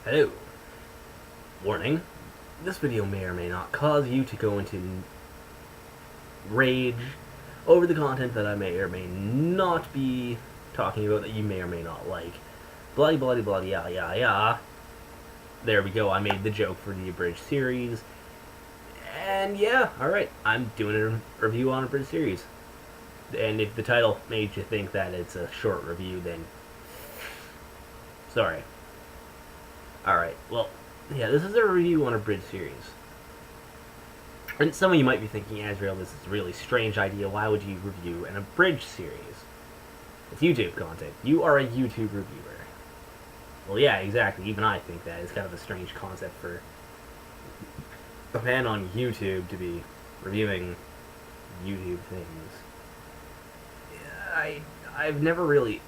Hello. Warning. This video may or may not cause you to go into rage over the content that I may or may not be talking about that you may or may not like. Bloody, bloody, bloody, yeah, yeah, yeah. There we go, I made the joke for the abridged series. And yeah, alright, I'm doing a review on a abridged series. And if the title made you think that it's a short review, then sorry. Alright, well, yeah, this is a review on a abridged series. And some of you might be thinking, Azrael, this is a really strange idea. Why would you review an abridged series? It's YouTube content. You are a YouTube reviewer. Well, yeah, exactly. Even I think that. It's kind of a strange concept for a man on YouTube to be reviewing YouTube things. I've never really...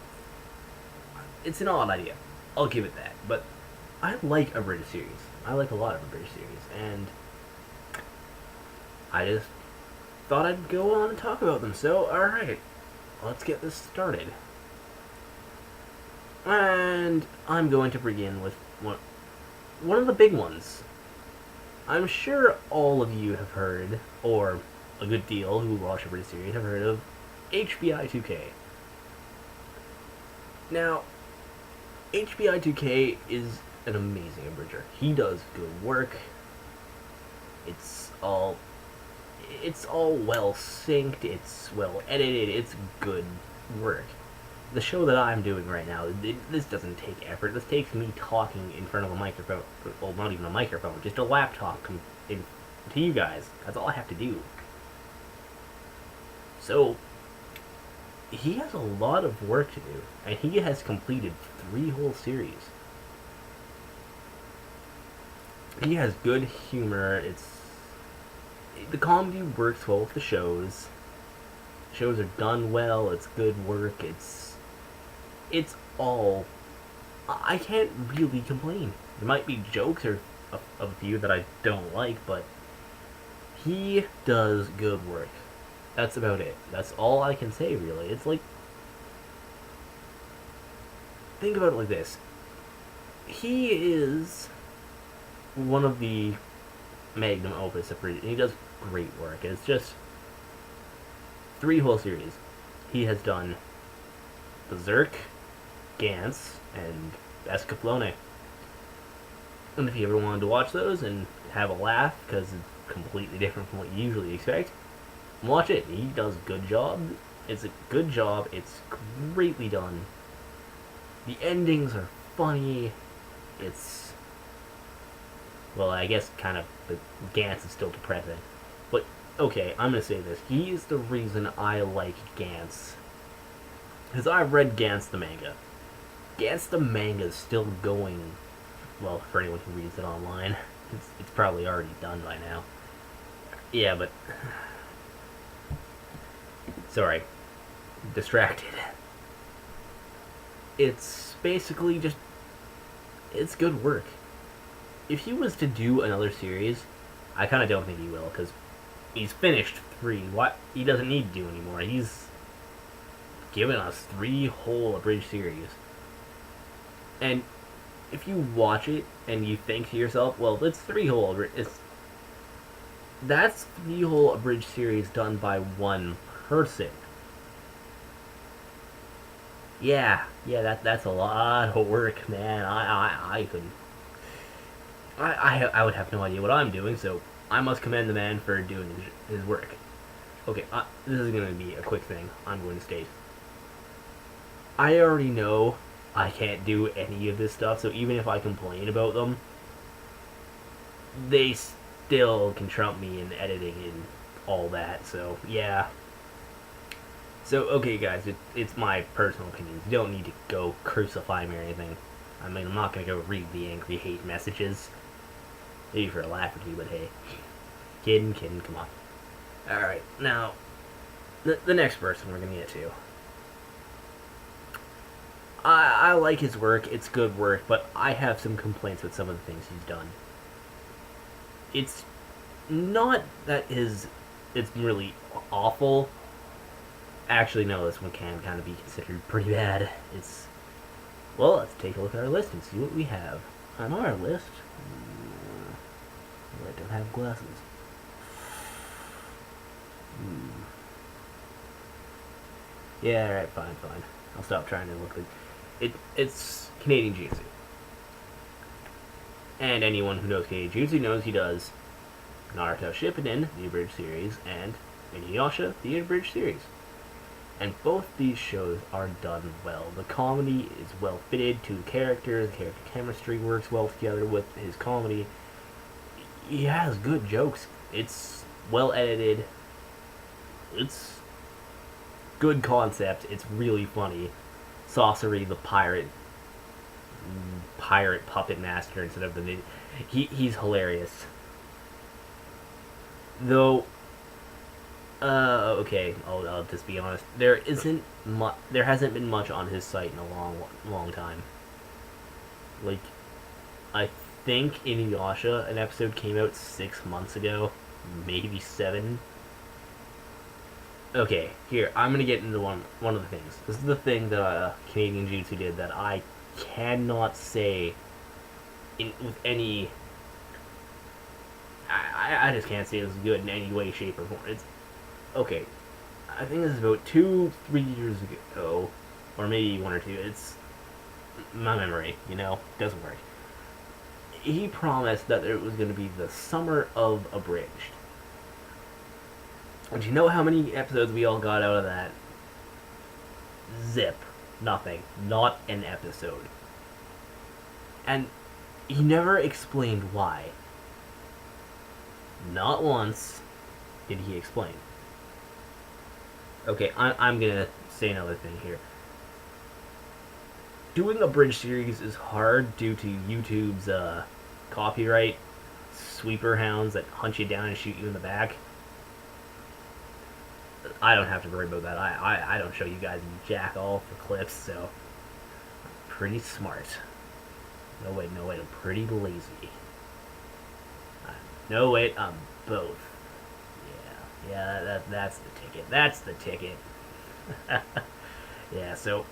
It's an odd idea. I'll give it that. But I like abridged series. I like a lot of abridged series. And I just thought I'd go on and talk about them. So, alright. Let's get this started. And I'm going to begin with one of the big ones. I'm sure all of you have heard, or a good deal who watch abridged series have heard of HBI 2K. Now, HBI 2K is an amazing abridger. He does good work. It's all well synced, it's well edited, it's good work. The show that I'm doing right now, this doesn't take effort. This takes me talking in front of a microphone. Well, not even a microphone, just a laptop to you guys. That's all I have to do. So, he has a lot of work to do, and he has completed 3 whole series. He has good humor. The comedy works well with the shows. Shows are done well. It's good work. It's all... I can't really complain. There might be jokes or a few that I don't like, but he does good work. That's about it. That's all I can say, really. It's like... Think about it like this. He is one of the magnum opus of and he does great work. It's just 3 whole series. He has done Berserk, Gantz, and Escaflowne. And if you ever wanted to watch those and have a laugh, because it's completely different from what you usually expect, watch it. He does a good job. It's a good job. It's greatly done. The endings are funny. It's... Well, I guess kind of, but Gantz is still depressing. But, okay, I'm gonna say this. He's the reason I like Gantz. Because I've read Gantz the manga. Gantz the manga is still going, well, for anyone who reads it online. It's probably already done by now. Yeah, but... Sorry. Distracted. It's basically just... It's good work. If he was to do another series, I kind of don't think he will, because he's finished 3. What? He doesn't need to do anymore. He's given us 3 whole abridged series. And if you watch it and you think to yourself, well, it's 3 whole that's 3 whole abridged series done by one person. Yeah, that's a lot of work, man. I couldn't. I would have no idea what I'm doing, so I must commend the man for doing his work. Okay, this is going to be a quick thing I'm going to state. I already know I can't do any of this stuff, so even if I complain about them, they still can trump me in editing and all that, so yeah. So, okay guys, it's my personal opinions. You don't need to go crucify me or anything. I mean, I'm not going to go read the angry hate messages. Maybe for a laugh or two, but hey. Kidding, come on. Alright, now, the next person we're going to get to. I like his work, it's good work, but I have some complaints with some of the things he's done. It's not that it's really awful. Actually, no, this one can be considered pretty bad. Well, let's take a look at our list and see what we have. On our list, I don't have glasses. Yeah, alright, fine. I'll stop trying to look like... It's Canadian Jiu-Jitsu. And anyone who knows Canadian Jiu-Jitsu knows he does Naruto Shippuden, the abridged series, and Inuyasha, the abridged series. And both these shows are done well. The comedy is well fitted to the characters, the character chemistry works well together with his comedy. He has good jokes. It's well edited. It's good concept. It's really funny. Sorcery, the pirate puppet master instead of the... He's hilarious. Though... okay, I'll just be honest. There hasn't been much on his site in a long time. Like, I think Inuyasha, an episode came out 6 months ago, maybe 7. Okay, here, I'm gonna get into one of the things. This is the thing that Canadian Jiu-Jitsu did that I cannot say with any... I just can't say it was good in any way, shape, or form. It's... Okay, I think this is about 2-3 years ago, or maybe 1 or 2. It's my memory, doesn't work. He promised that it was going to be the summer of Abridged. And do you know how many episodes we all got out of that? Zip. Nothing. Not an episode. And he never explained why. Not once did he explain. Okay, I'm gonna say another thing here. Doing a bridge series is hard due to YouTube's copyright sweeper hounds that hunt you down and shoot you in the back. I don't have to worry about that. I don't show you guys jack all for clips, so I'm pretty smart. No wait, I'm pretty lazy. No wait, I'm both. Yeah, that's the ticket. That's the ticket. Yeah, so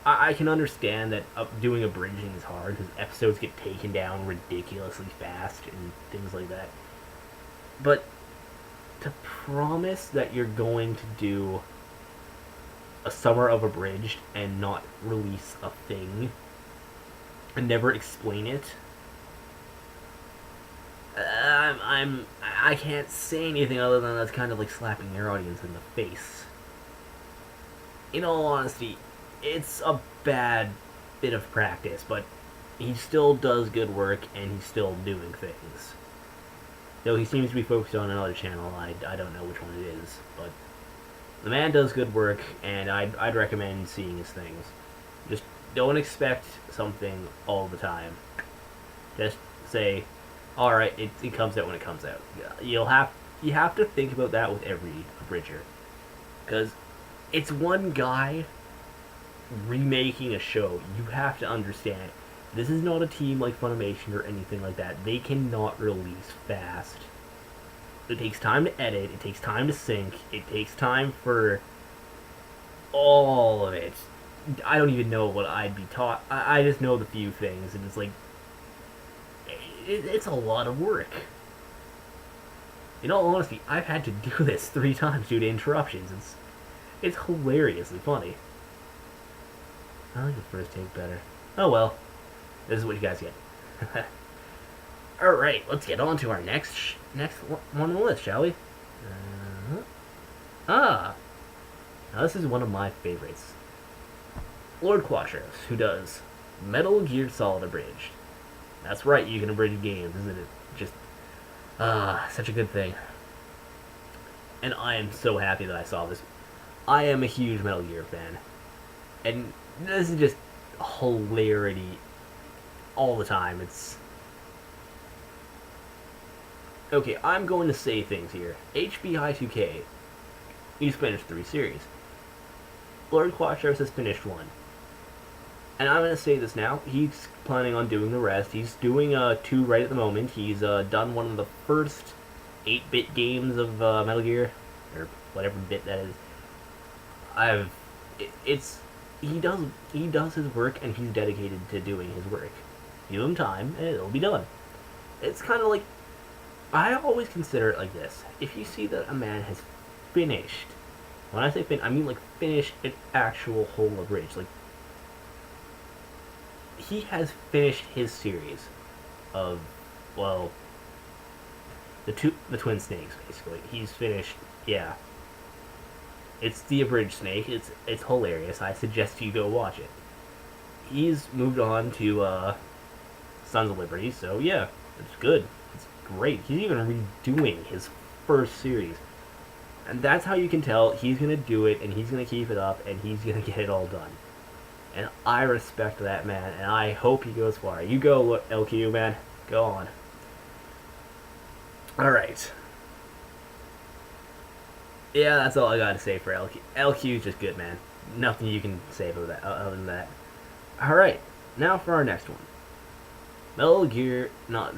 I can understand that doing abridging is hard because episodes get taken down ridiculously fast and things like that. But to promise that you're going to do a summer of abridged and not release a thing and never explain it, I can't say anything other than that's kind of like slapping your audience in the face. In all honesty, it's a bad bit of practice, but he still does good work and he's still doing things. Though he seems to be focused on another channel, I don't know which one it is, but the man does good work and I'd recommend seeing his things. Just don't expect something all the time. Just say, alright, it comes out when it comes out. You have to think about that with every abridger. Because it's one guy remaking a show. You have to understand, this is not a team like Funimation or anything like that. They cannot release fast. It takes time to edit, it takes time to sync, it takes time for all of it. I don't even know what I'd be taught. I just know the few things, and it's like, it's a lot of work. In all honesty, I've had to do this 3 times due to interruptions. It's hilariously funny. I like the first take better. Oh well. This is what you guys get. Alright, let's get on to our next one on the list, shall we? Now this is one of my favorites. Lord Quashos, who does Metal Gear Solid Abridged. That's right, you can abridge games, isn't it? Just, such a good thing. And I am so happy that I saw this. I am a huge Metal Gear fan. And this is just hilarity all the time. It's... Okay, I'm going to say things here. HBI2K, he's finished 3 series. Lord Quashos has finished 1. And I'm going to say this now, he's planning on doing the rest. He's doing 2 right at the moment. He's done one of the first 8-bit games of Metal Gear, or whatever bit that is. He does his work, and he's dedicated to doing his work. Give him time, and it'll be done. It's kind of like, I always consider it like this. If you see that a man has finished, when I say I mean like finished an actual whole abridged. Like, he has finished his series of, well, the twin snakes, basically. He's finished, yeah. It's the abridged snake. It's hilarious. I suggest you go watch it. He's moved on to Sons of Liberty, so yeah, it's good. It's great. He's even redoing his first series. And that's how you can tell he's going to do it, and he's going to keep it up, and he's going to get it all done. And I respect that man, and I hope he goes far. You go, LQ, man. Go on. Alright. Yeah, that's all I got to say for LQ. LQ's just good, man. Nothing you can say about that other than that. Alright, now for our next one. Metal Gear... Not...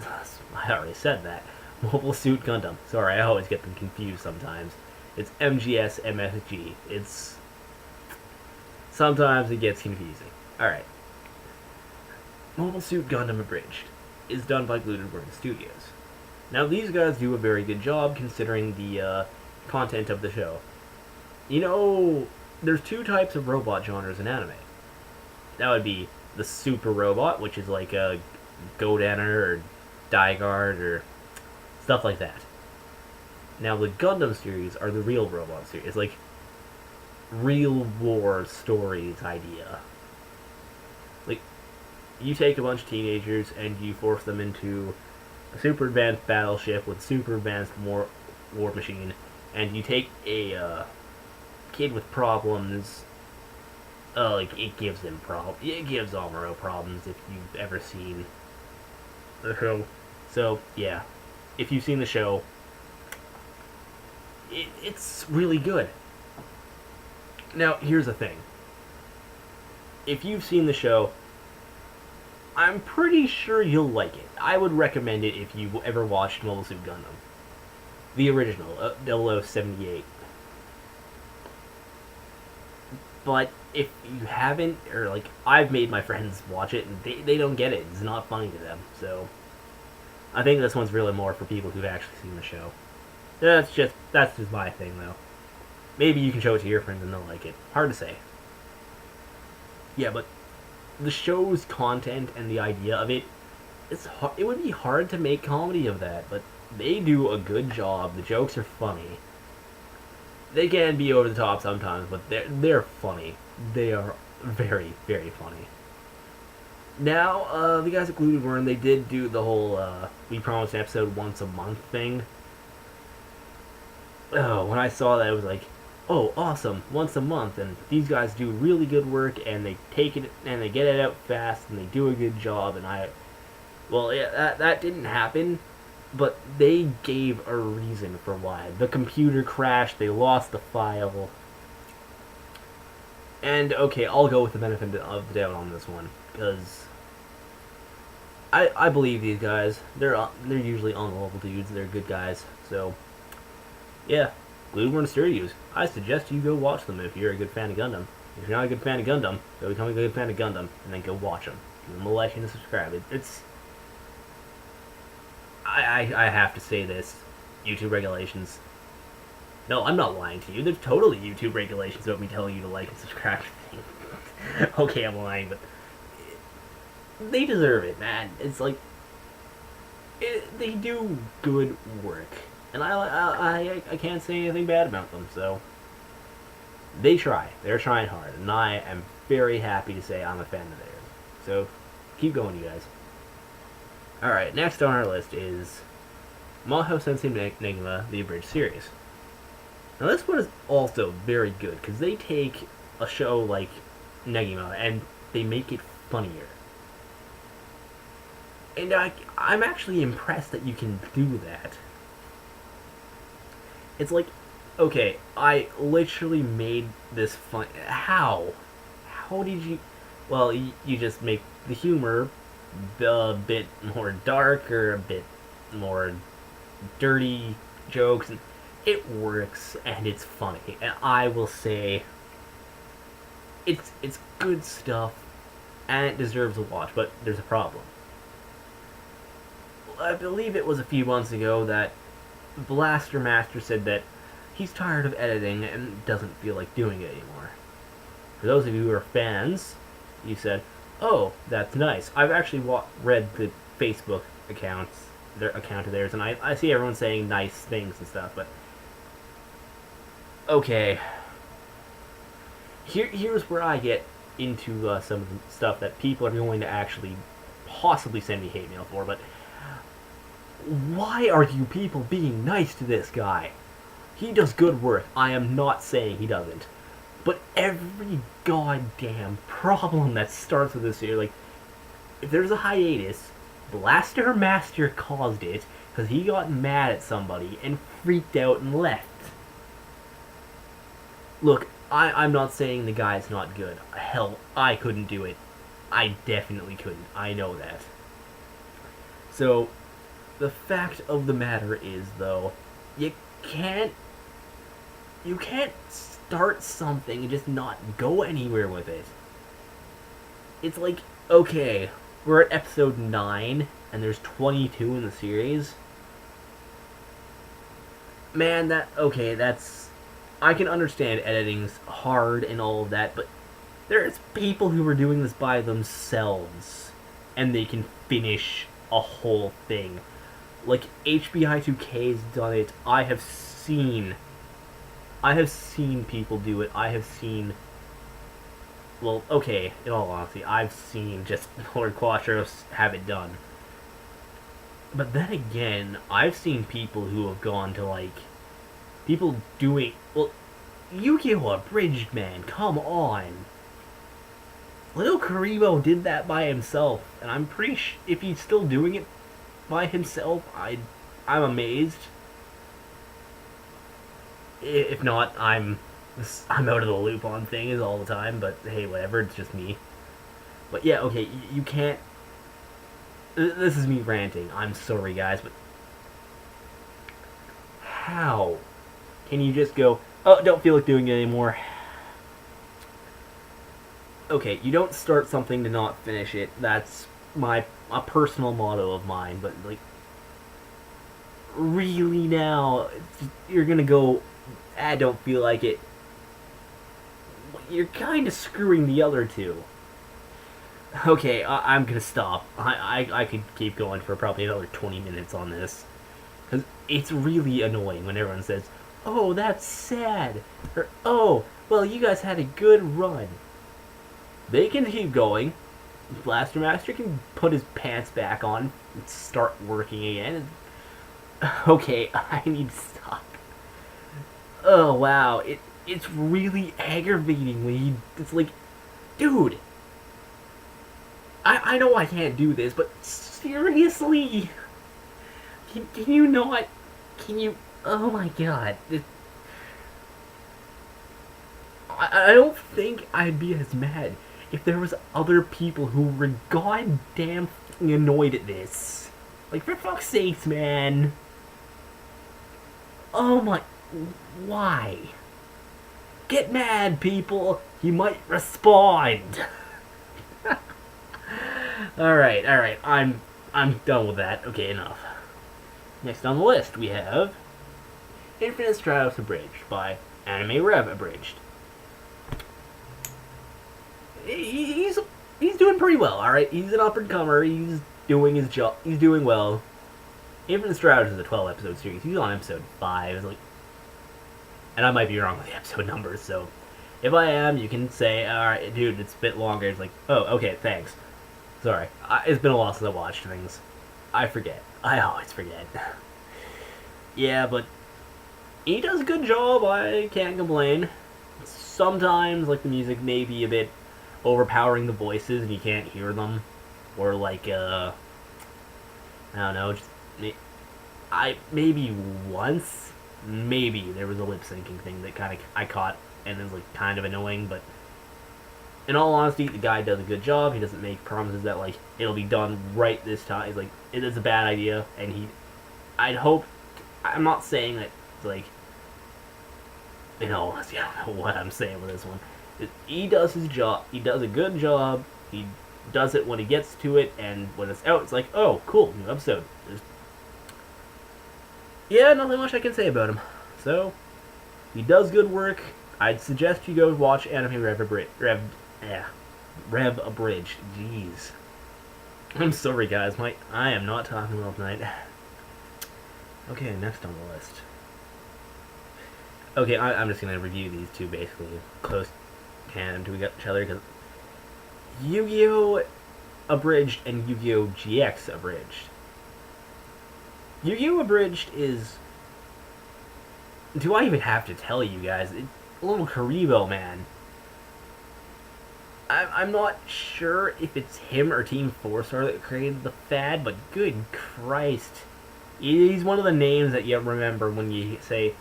I already said that. Mobile Suit Gundam. Sorry, I always get them confused sometimes. It's MGS MSG. It's... Sometimes it gets confusing. Alright. Mobile Suit Gundam Abridged is done by Glued Word Studios. Now, these guys do a very good job considering the content of the show. You know, there's two types of robot genres in anime. That would be the super robot, which is like a Godaner or Daiguard or stuff like that. Now, the Gundam series are the real robot series. It's like real war stories idea. Like, you take a bunch of teenagers and you force them into a super advanced battleship with super advanced war machine, and you take a kid with problems. Like, it gives him it gives Amuro problems if you've ever seen the show. So yeah, if you've seen the show, it's really good. Now, here's the thing. If you've seen the show, I'm pretty sure you'll like it. I would recommend it if you ever watched Mobile Suit Gundam. The original, 0078. But if you haven't, or like, I've made my friends watch it, and they don't get it. It's not funny to them. So, I think this one's really more for people who've actually seen the show. That's just my thing, though. Maybe you can show it to your friends and they'll like it. Hard to say. Yeah, but the show's content and the idea of it, it would be hard to make comedy of that, but they do a good job. The jokes are funny. They can be over the top sometimes, but they're funny. They are very, very funny. Now, the guys at Glued Worm, they did do the whole we promised an episode once a month thing. Oh, when I saw that, I was like, oh, awesome, once a month, and these guys do really good work, and they take it, and they get it out fast, and they do a good job, and well, yeah, that didn't happen, but they gave a reason for why. The computer crashed, they lost the file, and, okay, I'll go with the benefit of the doubt on this one, because I believe these guys. They're usually on-level dudes, they're good guys, so, yeah. Glued Word Studios. I suggest you go watch them if you're a good fan of Gundam. If you're not a good fan of Gundam, go become a good fan of Gundam, and then go watch them. Give them a like and a subscribe. It's... I have to say this. YouTube regulations. No, I'm not lying to you. There's totally YouTube regulations about me telling you to like and subscribe to things. Okay, I'm lying, but... They deserve it, man. It's like... they do good work. And I can't say anything bad about them, so... They try. They're trying hard, and I am very happy to say I'm a fan of theirs. So, keep going, you guys. Alright, next on our list is Maho Sensei Negima, the Abridged series. Now, this one is also very good, because they take a show like Negima, and they make it funnier. And I'm actually impressed that you can do that. It's like, okay, I literally made this fun. How? How did you... Well, you just make the humor a bit more dark, or a bit more dirty jokes, and it works, and it's funny. And I will say, it's good stuff, and it deserves a watch, but there's a problem. I believe it was a few months ago that Blaster Master said that he's tired of editing and doesn't feel like doing it anymore. For those of you who are fans, you said, "Oh, that's nice." I've actually read the Facebook their account of theirs, and I see everyone saying nice things and stuff, but okay. Here's where I get into some of the stuff that people are going to actually possibly send me hate mail for, but why are you people being nice to this guy? He does good work. I am not saying he doesn't. But every goddamn problem that starts with this year, like, if there's a hiatus, Blaster Master caused it because he got mad at somebody and freaked out and left. Look, I'm not saying the guy's not good. Hell, I couldn't do it. I definitely couldn't. I know that. So, the fact of the matter is, though, you can't start something and just not go anywhere with it. It's like, okay, we're at episode 9, and there's 22 in the series. Man, that's... I can understand editing's hard and all of that, but there's people who are doing this by themselves, and they can finish a whole thing. Like, HBI2K's done it. I have seen people do it. I have seen... Well, okay, in all honesty, I've seen just Lord Quattros have it done. But then again, I've seen people who have gone to, like... People doing... Well, Yu-Gi-Oh! Abridged, man, come on. Little Karibo did that by himself, and I'm pretty sure if he's still doing it by himself, I'm amazed. If not, I'm out of the loop on things all the time, but hey, whatever, it's just me. But yeah, okay, you can't... This is me ranting, I'm sorry guys, but... How can you just go, oh, don't feel like doing it anymore? Okay, you don't start something to not finish it. That's a personal motto of mine, but like, really now, you're gonna go, I don't feel like it. You're kind of screwing the other two. Okay, I'm gonna stop. I could keep going for probably another 20 minutes on this. Because it's really annoying when everyone says, oh, that's sad. Or, oh, well, you guys had a good run. They can keep going. Blaster Master can put his pants back on and start working again. Okay, I need to stop. Oh, wow. It's really aggravating when it's like, dude, I know I can't do this, but seriously, can you not, oh my god. I don't think I'd be as mad if there was other people who were goddamn annoyed at this. Like, for fuck's sakes, man. Oh my, why? Get mad, people. You might respond. Alright, I'm done with that. Okay, enough. Next on the list, we have Infinite Stratos Abridged by Anime Rev Abridged. He's doing pretty well, alright? He's an up-and-comer. He's doing his job. He's doing well. Infinite Stratos is a 12-episode series. He's on episode 5. It's like, and I might be wrong with the episode numbers, so if I am, you can say, alright, dude, it's a bit longer. It's like, oh, okay, thanks. Sorry. It's been a while since I watched things. I forget. I always forget. Yeah, but he does a good job. I can't complain. Sometimes, like, the music may be a bit overpowering the voices and you can't hear them. Or, like, I don't know, just... maybe once, maybe there was a lip-syncing thing that I caught and it was, like, kind of annoying, but in all honesty, the guy does a good job. He doesn't make promises that, like, it'll be done right this time. He's like, it is a bad idea, and I'd hope, I'm not saying that, like, in all honesty, I don't know what I'm saying with this one. He does his job. He does a good job. He does it when he gets to it, and when it's out, it's like, oh, cool, new episode. There's yeah, nothing much I can say about him. So, he does good work. I'd suggest you go watch Anime Rev Abridged. Jeez. I'm sorry, guys. I am not talking well tonight. Okay, next on the list. Okay, I'm just gonna review these two basically close hand to each other because Yu-Gi-Oh! Abridged and Yu-Gi-Oh! GX Abridged. Yu-Gi-Oh! Abridged is... Do I even have to tell you guys? Little Karibo, man. I'm not sure if it's him or Team 4-Star that created the fad, but good Christ. He's one of the names that you remember when you say,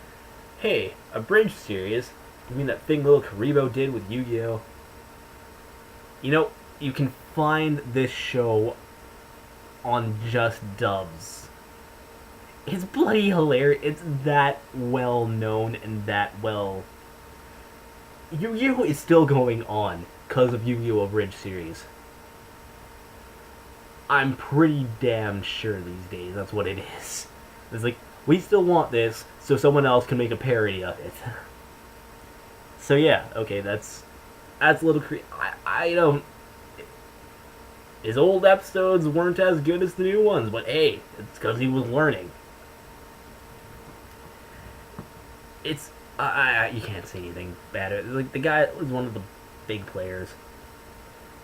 hey, Abridged series. You mean that thing Little Karibo did with Yu-Gi-Oh? You know, you can find this show on Just Dubs. It's bloody hilarious. It's that well known and that well... Yu-Gi-Oh! Is still going on because of Yu-Gi-Oh! Abridged series. I'm pretty damn sure these days that's what it is. It's like, we still want this, so someone else can make a parody of it. So yeah, okay, that's a little I don't... His old episodes weren't as good as the new ones, but hey, it's because he was learning. It's... you can't say anything bad. Like, the guy was one of the big players.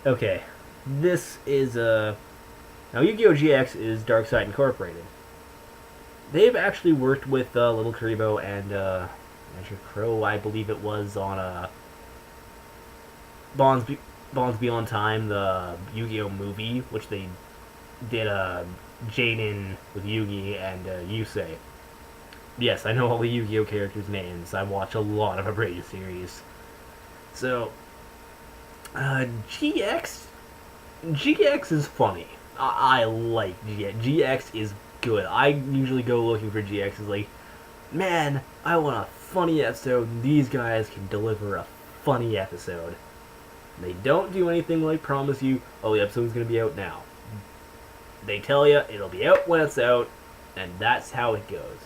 Okay, this is, now, Yu-Gi-Oh! GX is Dark Side Incorporated. They've actually worked with Little Karibo and Measure Crow, I believe it was, on Bonds Beyond Time, the Yu-Gi-Oh! Movie, which they did Jaden with Yugi and Yusei. Yes, I know all the Yu-Gi-Oh! Characters' names. I watch a lot of abridged series. So, GX is funny. I like GX. GX is good. I usually go looking for GX. It's like, man, I want a funny episode, and these guys can deliver a funny episode. They don't do anything like promise you, oh, the episode's going to be out now. They tell you it'll be out when it's out, and that's how it goes.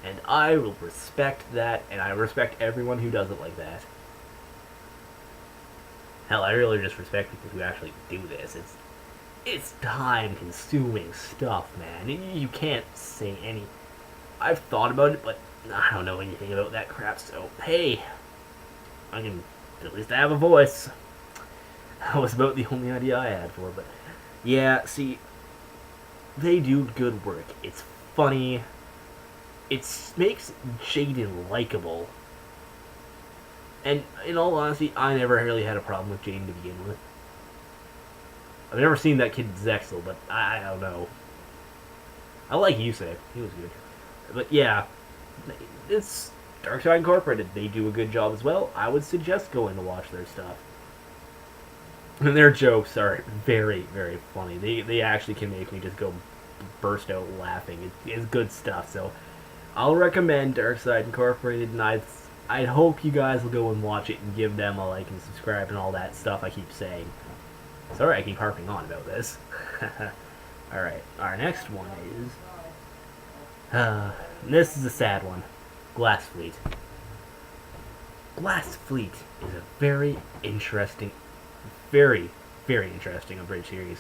And I will respect that, and I respect everyone who does it like that. Hell, I really just respect people who actually do this. It's time-consuming stuff, man. You can't say any... I've thought about it, but I don't know anything about that crap, so hey, I can at least have a voice. That was about the only idea I had for it, but yeah, see, they do good work. It's funny. It makes Jaden likable. And in all honesty, I never really had a problem with Jaden to begin with. I've never seen that kid Zexel, but I don't know. I like Yusei. He was good. But yeah, it's Darkside Incorporated. They do a good job as well. I would suggest going to watch their stuff. And their jokes are very, very funny. They actually can make me just go burst out laughing. It's good stuff. So I'll recommend Darkside Incorporated, and I hope you guys will go and watch it and give them a like and subscribe and all that stuff I keep saying. Sorry I keep harping on about this. Alright, our next one is... this is a sad one. Glass Fleet. Glass Fleet is a very interesting abridged series.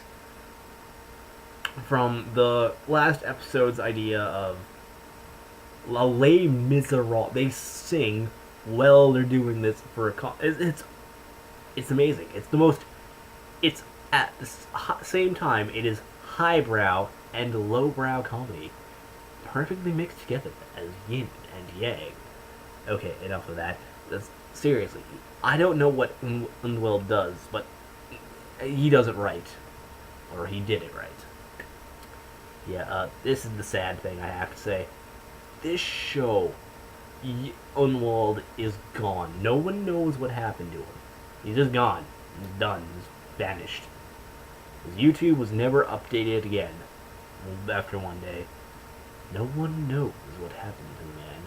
From the last episode's idea of La Les Miserables, they sing while they're doing this for a it's amazing. It's at the same time, it is highbrow and lowbrow comedy, perfectly mixed together as yin and yang. Okay, enough of that. Seriously, I don't know what Unwell does, but he does it right. Or he did it right. Yeah, this is the sad thing I have to say. This show, Unwald is gone. No one knows what happened to him. He's just gone. He's done. He's vanished. His YouTube was never updated again after one day. No one knows what happened to the man.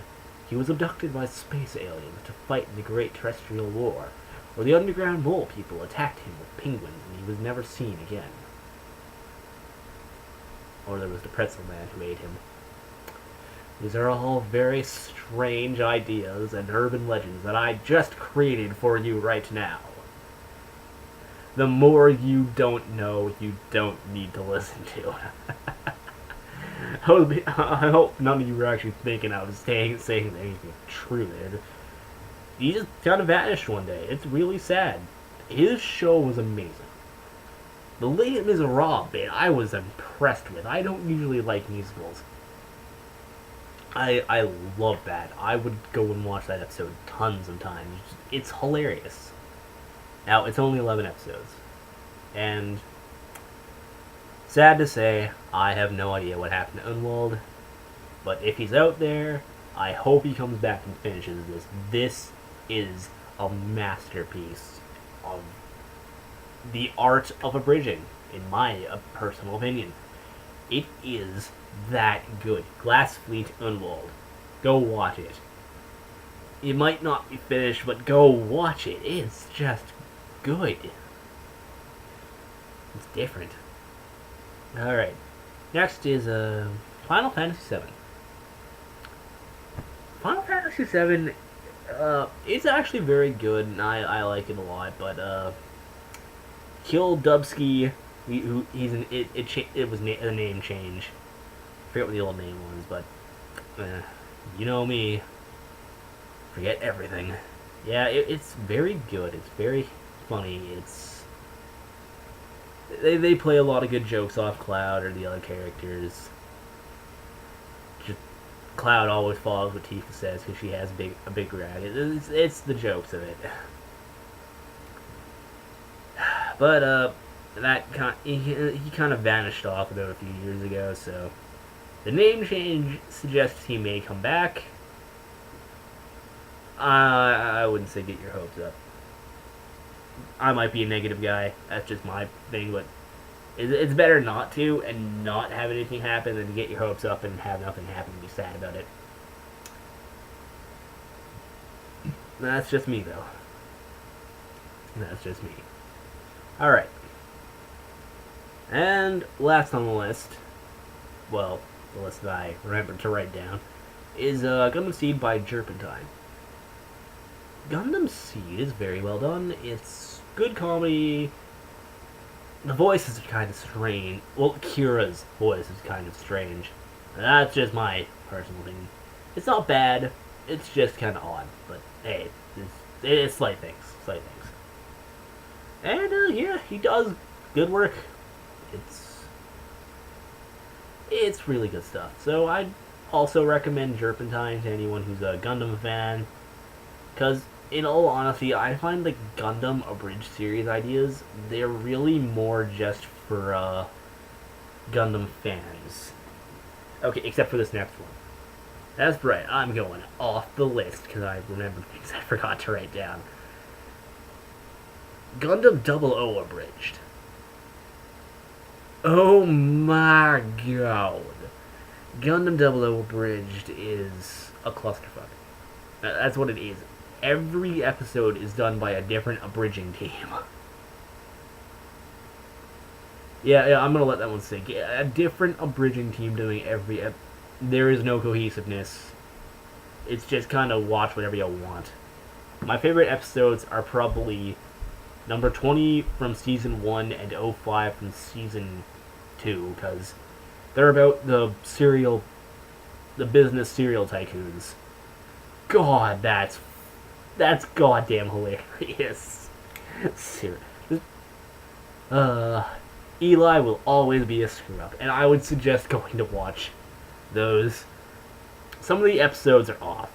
He was abducted by space aliens to fight in the Great Terrestrial War, where the underground mole people attacked him with penguins and he was never seen again. Or there was the pretzel man who ate him. These are all very strange ideas and urban legends that I just created for you right now. The more you don't know, you don't need to listen to. I hope none of you were actually thinking I was saying anything true there. He just kind of vanished one day. It's really sad. His show was amazing. The Les Miserables bit I was impressed with. I don't usually like musicals. I love that. I would go and watch that episode tons of times. It's hilarious. Now, it's only 11 episodes. And sad to say, I have no idea what happened to Unwald. But if he's out there, I hope he comes back and finishes this. This is a masterpiece of the art of abridging, in my personal opinion. It is that good. Glassfleet Unwald. Go watch it. It might not be finished, but go watch it. It's just good. It's different. Alright. Next is Final Fantasy VII. Final Fantasy VII, it's actually very good, and I like it a lot, but, Kill Dubsky, it was a name change. I forget what the old name was, but, you know me. Forget everything. Yeah, it's very good. It's very funny. They play a lot of good jokes off Cloud or the other characters. Just Cloud always follows what Tifa says because she has a big rag. It's the jokes of it. But he kind of vanished off about a few years ago, so the name change suggests he may come back. I wouldn't say get your hopes up. I might be a negative guy. That's just my thing, but it's better not to and not have anything happen than to get your hopes up and have nothing happen and be sad about it. That's just me, though. That's just me. Alright. And last on the list, well, the list that I remembered to write down, is Gundam Seed by Jerpentine. Gundam Seed is very well done. It's good comedy. The voices are kind of strange. Well, Kira's voice is kind of strange. That's just my personal opinion. It's not bad. It's just kind of odd. But hey, it's slight things. Slight things. And yeah, he does good work. It's really good stuff. So I'd also recommend Jerpentine to anyone who's a Gundam fan. Because, in all honesty, I find the Gundam abridged series ideas, they're really more just for Gundam fans. Okay, except for this next one. That's right, I'm going off the list because I remember things I forgot to write down. Gundam 00 abridged. Oh my god. Gundam 00 abridged is a clusterfuck. That's what it is. Every episode is done by a different abridging team. Yeah, I'm gonna let that one sink. A different abridging team doing every there is no cohesiveness. It's just kind of watch whatever you want. My favorite episodes are probably number 20 from Season 1 and 05 from Season 2, because they're about the business cereal tycoons. God, that's goddamn hilarious. Eli will always be a screw-up, and I would suggest going to watch those. Some of the episodes are off.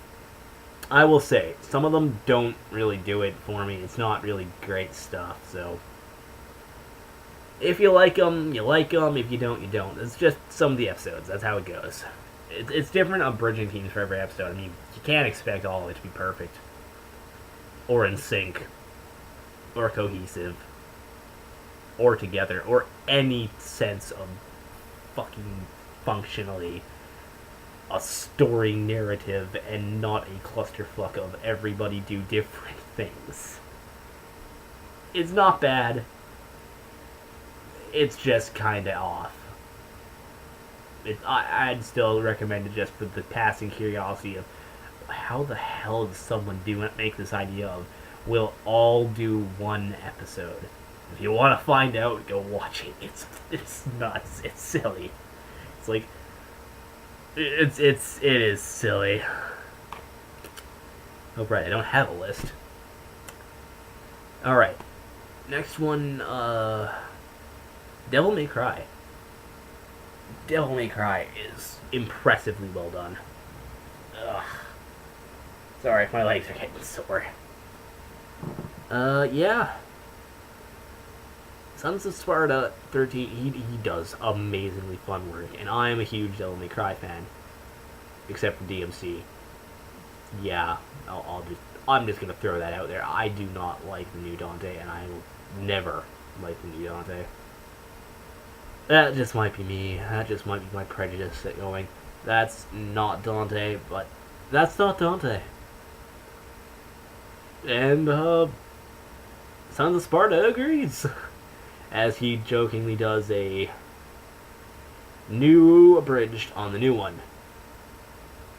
I will say, some of them don't really do it for me. It's not really great stuff, so if you like them, you like them. If you don't, you don't. It's just some of the episodes. That's how it goes. It's different abridging teams for every episode. I mean, you can't expect all of it to be perfect, or in sync, or cohesive, or together, or any sense of fucking functionally a story narrative and not a clusterfuck of everybody do different things. It's not bad. It's just kinda off. I'd still recommend it just for the passing curiosity of how the hell does someone make this idea of we'll all do one episode. If you want to find out, go watch it. It's nuts. It's silly. It's like it is silly. Oh right, I don't have a list. All right, next one. Devil May Cry. Devil May Cry is impressively well done. Ugh. Sorry, my legs are getting sore. Yeah. Sons of Sparta 13, he does amazingly fun work, and I am a huge Devil May Cry fan. Except for DMC. Yeah, I'm just gonna throw that out there. I do not like the new Dante, and I will never like the new Dante. That just might be me. That just might be my prejudice going. That's not Dante, but that's not Dante. And, Sons of Sparta agrees. As he jokingly does a new abridged on the new one.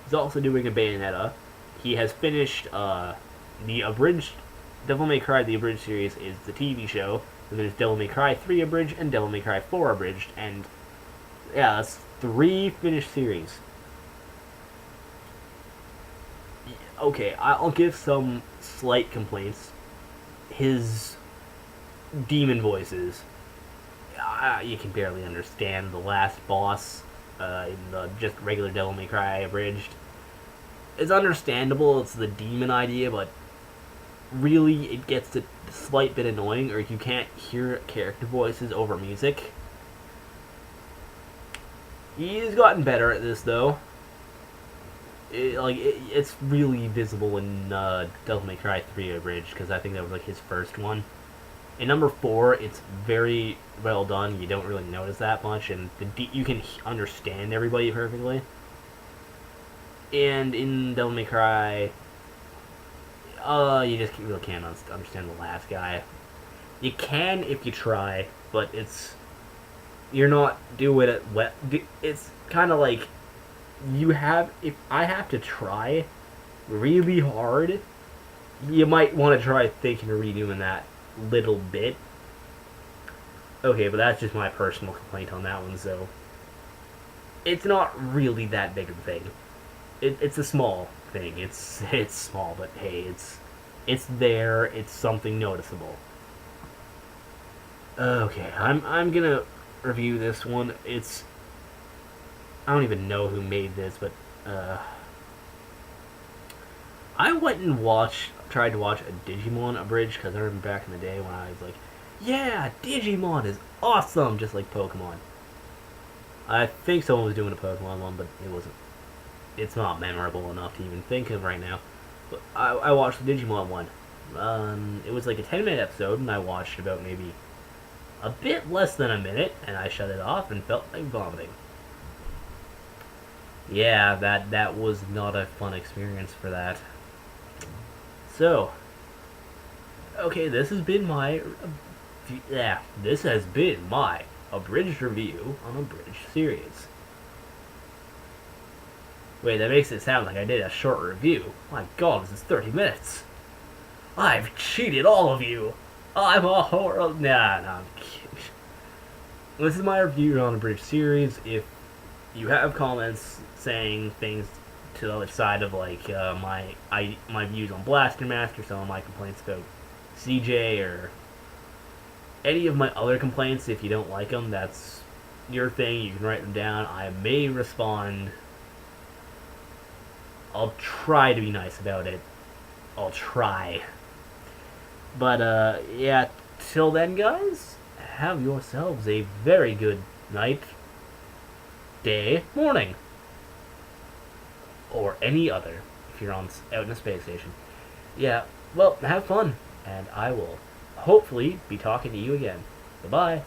He's also doing a Bayonetta. He has finished, the abridged Devil May Cry, the abridged series, is the TV show. And there's Devil May Cry 3 abridged and Devil May Cry 4 abridged. And, yeah, that's 3 finished series. Okay, I'll give some slight complaints. His demon voices, you can barely understand the last boss in the just regular Devil May Cry abridged. It's understandable, it's the demon idea, but really it gets a slight bit annoying, or you can't hear character voices over music. He's gotten better at this, though. It's really visible in Devil May Cry 3 abridged, because I think that was like his first one. In number 4, it's very well done. You don't really notice that much, and you can understand everybody perfectly. And in Devil May Cry, you just really can't understand the last guy. You can if you try, but you're not doing it wet. It's kind of like if I have to try really hard, you might want to try thinking of redoing that little bit. Okay, but that's just my personal complaint on that one, so it's not really that big of a thing. It's a small thing. It's small, but hey, it's there. It's something noticeable. Okay, I'm gonna review this one. I don't even know who made this, but I went and tried to watch a Digimon abridged, because I remember back in the day when I was like, yeah, Digimon is awesome, just like Pokemon. I think someone was doing a Pokemon one, but it's not memorable enough to even think of right now. But I watched the Digimon one. It was like a 10-minute episode, and I watched about maybe a bit less than a minute, and I shut it off and felt like vomiting. Yeah, that was not a fun experience for that. So, okay, this has been my abridged review on abridged series. Wait, that makes it sound like I did a short review. My god, this is 30 minutes. I've cheated all of you. I'm a horror. Nah, I'm kidding. This is my review on abridged series. If you have comments saying things to the other side of like my views on Blaster Master, some of my complaints about CJ, or any of my other complaints, if you don't like them, that's your thing. You can write them down. I may respond. I'll try to be nice about it. I'll try. But yeah, till then, guys, have yourselves a very good night, day, morning, or any other if you're out in a space station. Yeah, well, have fun, and I will hopefully be talking to you again. Bye-bye.